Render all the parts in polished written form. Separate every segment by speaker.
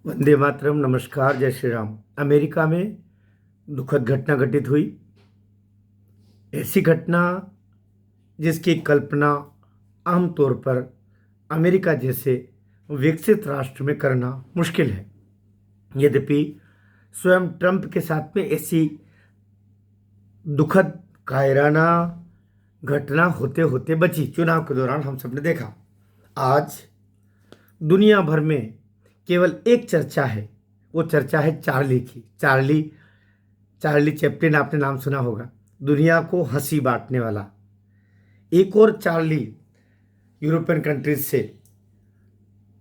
Speaker 1: वंदे मातरम। नमस्कार, जय श्री राम। अमेरिका में दुखद घटना घटित हुई। ऐसी घटना जिसकी कल्पना आमतौर पर अमेरिका जैसे विकसित राष्ट्र में करना मुश्किल है। यद्यपि स्वयं ट्रंप के साथ में ऐसी दुखद कायराना घटना होते होते बची। चुनाव के दौरान हम सबने देखा। आज दुनिया भर में केवल एक चर्चा है, वो चर्चा है चार्ली की। चार्ली चार्ली चैपलिन, आपने नाम सुना होगा। दुनिया को हंसी बांटने वाला। एक और चार्ली यूरोपियन कंट्रीज से,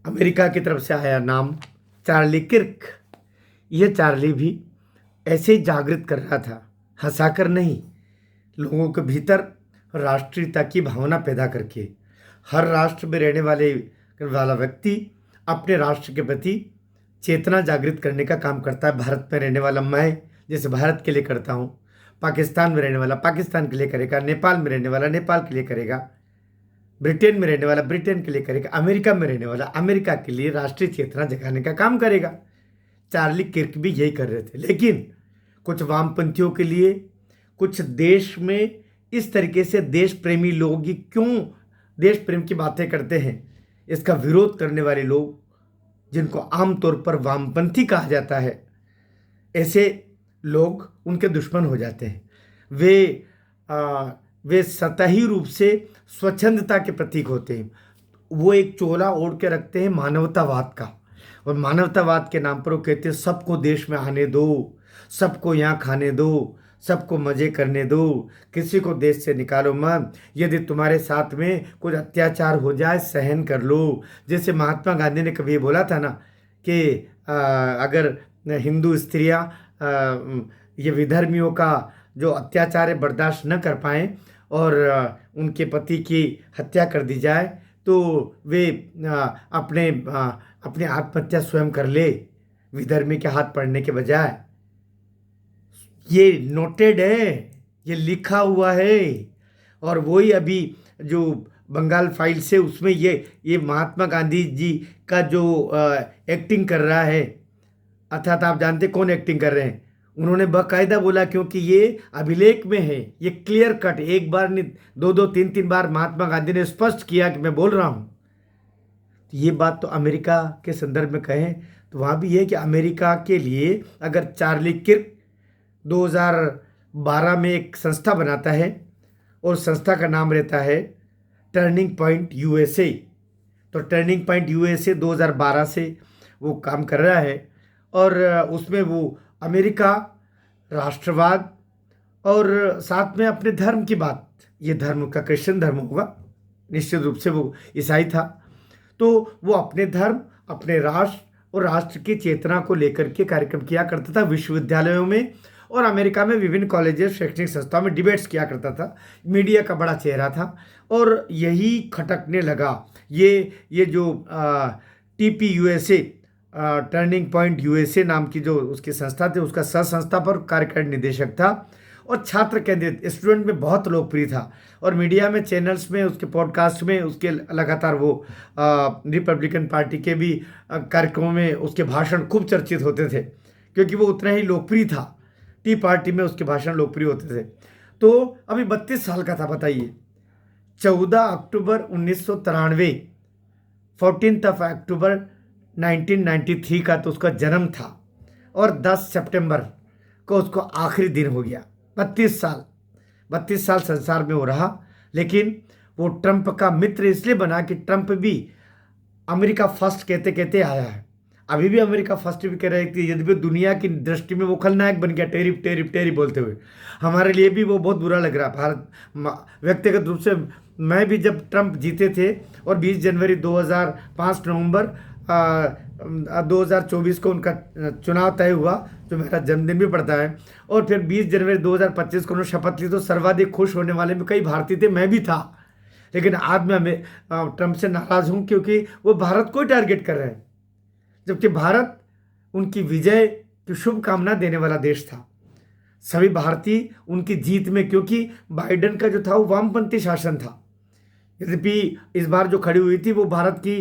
Speaker 1: अमेरिका की तरफ से आया, नाम चार्ली किर्क। यह चार्ली भी ऐसे ही जागृत कर रहा था, हंसाकर नहीं, लोगों के भीतर राष्ट्रीयता की भावना पैदा करके। हर राष्ट्र में रहने वाला व्यक्ति अपने राष्ट्र के प्रति चेतना जागृत करने का काम करता है। भारत में रहने वाला मैं जैसे भारत के लिए करता हूँ, पाकिस्तान में रहने वाला पाकिस्तान के लिए करेगा, नेपाल में रहने वाला नेपाल के लिए करेगा, ब्रिटेन में रहने वाला ब्रिटेन के लिए करेगा, अमेरिका में रहने वाला अमेरिका के लिए राष्ट्रीय चेतना जगाने का काम करेगा। चार्ली किर्क भी यही कर रहे थे। लेकिन कुछ वामपंथियों के लिए, कुछ देश में इस तरीके से देश प्रेमी लोग ही क्यों देश प्रेम की बातें करते हैं, इसका विरोध करने वाले लोग, जिनको आमतौर पर वामपंथी कहा जाता है, ऐसे लोग उनके दुश्मन हो जाते हैं। वे सतही रूप से स्वच्छंदता के प्रतीक होते हैं। वो एक चोला ओढ़ के रखते हैं मानवतावाद का, और मानवतावाद के नाम पर वो कहते हैं सबको देश में आने दो, सबको यहाँ खाने दो, सबको मजे करने दो, किसी को देश से निकालो मत, यदि तुम्हारे साथ में कुछ अत्याचार हो जाए सहन कर लो। जैसे महात्मा गांधी ने कभी ये बोला था ना कि अगर हिंदू स्त्रियां ये विधर्मियों का जो अत्याचार है बर्दाश्त न कर पाएँ और उनके पति की हत्या कर दी जाए तो वे अपने आत्महत्या स्वयं कर ले, विधर्मी के हाथ पड़ने के बजाय। ये नोटेड है, ये लिखा हुआ है। और वही अभी जो बंगाल फाइल से, उसमें ये महात्मा गांधी जी का जो एक्टिंग कर रहा है, अर्थात आप जानते कौन एक्टिंग कर रहे हैं। उन्होंने बाकायदा बोला, क्योंकि ये अभिलेख में है, ये क्लियर कट, एक बार नहीं, दो दो तीन तीन बार महात्मा गांधी ने स्पष्ट किया कि मैं बोल रहा हूँ। तो ये बात तो अमेरिका के संदर्भ में कहें तो वहाँ भी ये है कि अमेरिका के लिए अगर चार्ली किर्क 2012 में एक संस्था बनाता है और संस्था का नाम रहता है टर्निंग पॉइंट यूएसए, तो टर्निंग पॉइंट यूएसए 2012 से वो काम कर रहा है। और उसमें वो अमेरिका, राष्ट्रवाद और साथ में अपने धर्म की बात, ये धर्म का क्रिश्चियन धर्म होगा, निश्चित रूप से वो ईसाई था, तो वो अपने धर्म, अपने राष्ट्र और राष्ट्र की चेतना को लेकर के कार्यक्रम किया करता था विश्वविद्यालयों में, और अमेरिका में विभिन्न कॉलेजेस, शैक्षणिक संस्थाओं में डिबेट्स किया करता था। मीडिया का बड़ा चेहरा था। और यही खटकने लगा। ये जो TPUSA, टर्निंग पॉइंट यूएसए नाम की जो उसकी संस्था थी, उसका सह संस्था पर कार्यकारी निदेशक था और छात्र केंद्रित, स्टूडेंट में बहुत लोकप्रिय था। और मीडिया में, चैनल्स में, उसके पॉडकास्ट में उसके लगातार वो रिपब्लिकन पार्टी के भी कार्यक्रमों में उसके भाषण खूब चर्चित होते थे, क्योंकि वो उतना ही लोकप्रिय था। टी पार्टी में उसके भाषण लोकप्रिय होते थे। तो अभी 32 साल का था, बताइए। 14 अक्टूबर 1993, 14 अक्टूबर 1993 का तो उसका जन्म था, और 10 सितंबर को उसको आखिरी दिन हो गया। 32 साल संसार में वो रहा। लेकिन वो ट्रंप का मित्र इसलिए बना कि ट्रंप भी अमेरिका फर्स्ट कहते कहते आया है। अभी भी अमेरिका फर्स्ट भी कह रहे थे, यद्यपि दुनिया की दृष्टि में वो खलनायक बन गया, टेरिफ टेरिफ टेरिफ बोलते हुए। हमारे लिए भी वो बहुत बुरा लग रहा। भारत, व्यक्तिगत रूप से मैं भी, जब ट्रंप जीते थे और 20 जनवरी 2005 नवंबर 2024 को उनका चुनाव तय हुआ, जो मेरा जन्मदिन भी पड़ता है, और फिर 20 जनवरी 2025 को उन्होंने शपथ ली, तो सर्वाधिक खुश होने वाले में कई भारतीय थे, मैं भी था। लेकिन आज मैं ट्रंप से नाराज़ हूँ, क्योंकि वो भारत को ही टारगेट कर रहे हैं, जबकि भारत उनकी विजय की शुभकामना देने वाला देश था। सभी भारतीय उनकी जीत में, क्योंकि बाइडेन का जो था वो वामपंथी शासन था, यद्यपि इस बार जो खड़ी हुई थी वो भारत की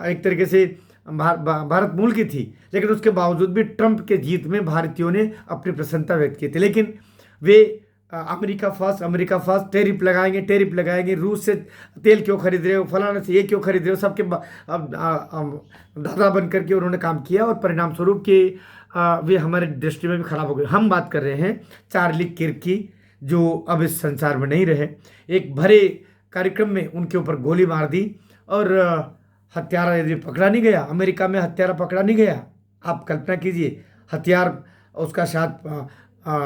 Speaker 1: एक तरीके से भारत मूल की थी, लेकिन उसके बावजूद भी ट्रंप के जीत में भारतीयों ने अपनी प्रसन्नता व्यक्त की थी। लेकिन वे अमेरिका फर्स्ट, टेरिफ लगाएंगे, रूस से तेल क्यों खरीद रहे हो, फलाने से ये क्यों खरीद रहे हो, सबके दादा बन करके उन्होंने काम किया और परिणाम स्वरूप कि वे हमारे दृष्टि में भी खराब हो गए। हम बात कर रहे हैं चार्ली किर्क की, जो अब इस संसार में नहीं रहे। एक भरे कार्यक्रम में उनके ऊपर गोली मार दी और हत्यारा यदि पकड़ा नहीं गया, अमेरिका में हत्यारा पकड़ा नहीं गया, आप कल्पना कीजिए, हथियार उसका साथ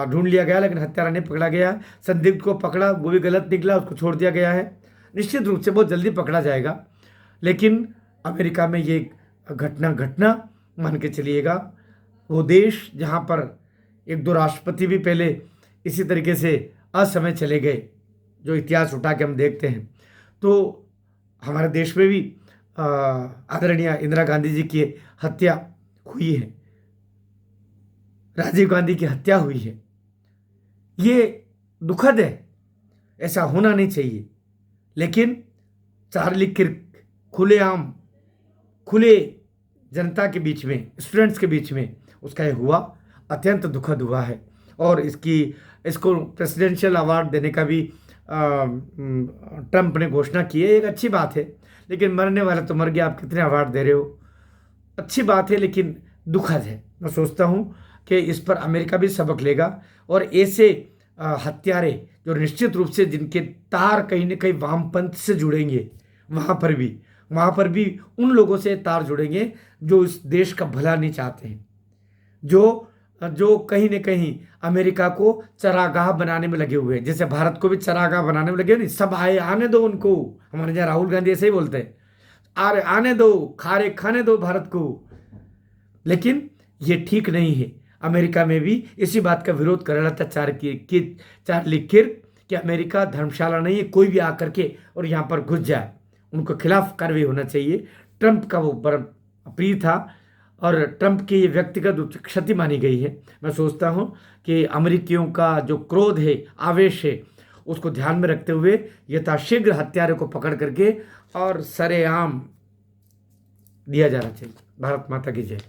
Speaker 1: ढूंढ लिया गया लेकिन हत्यारा नहीं पकड़ा गया। संदिग्ध को पकड़ा, वो भी गलत निकला, उसको छोड़ दिया गया है। निश्चित रूप से बहुत जल्दी पकड़ा जाएगा, लेकिन अमेरिका में ये घटना मान के चलिएगा, वो देश जहाँ पर एक दो राष्ट्रपति भी पहले इसी तरीके से असमय चले गए, जो इतिहास उठा के हम देखते हैं, तो हमारे देश में भी आदरणीय इंदिरा गांधी जी की हत्या हुई है, राजीव गांधी की हत्या हुई है। ये दुखद है, ऐसा होना नहीं चाहिए, लेकिन चार्ली किर्क खुले जनता के बीच में, स्टूडेंट्स के बीच में उसका ये हुआ, अत्यंत दुखद हुआ है। और इसको प्रेसिडेंशियल अवार्ड देने का भी ट्रंप ने घोषणा की है। एक अच्छी बात है, लेकिन मरने वाला तो मर गया, आप कितने अवार्ड दे रहे हो, अच्छी बात है लेकिन दुखद है। मैं सोचता हूँ कि इस पर अमेरिका भी सबक लेगा और ऐसे हत्यारे जो निश्चित रूप से जिनके तार कहीं ना कहीं वामपंथ से जुड़ेंगे, वहाँ पर भी उन लोगों से तार जुड़ेंगे जो इस देश का भला नहीं चाहते हैं, जो कहीं न कहीं अमेरिका को चरागाह बनाने में लगे हुए हैं। जैसे भारत को भी चरागाह बनाने में लगे, नहीं सब आने दो उनको। हमारे यहाँ राहुल गांधी ऐसे ही बोलते हैं, आने दो, खाने दो भारत को। लेकिन ये ठीक नहीं है। अमेरिका में भी इसी बात का विरोध कर रहा था चार्ली किर्क कि अमेरिका धर्मशाला नहीं है, कोई भी आकर के और यहाँ पर घुस जाए, उनको खिलाफ कार्रवाई होना चाहिए। ट्रंप का वो परम प्रिय था और ट्रंप की ये व्यक्तिगत क्षति मानी गई है। मैं सोचता हूँ कि अमेरिकियों का जो क्रोध है, आवेश है, उसको ध्यान में रखते हुए यथाशीघ्र हत्यारे को पकड़ करके और सरेआम दिया जाना चाहिए। भारत माता की जय।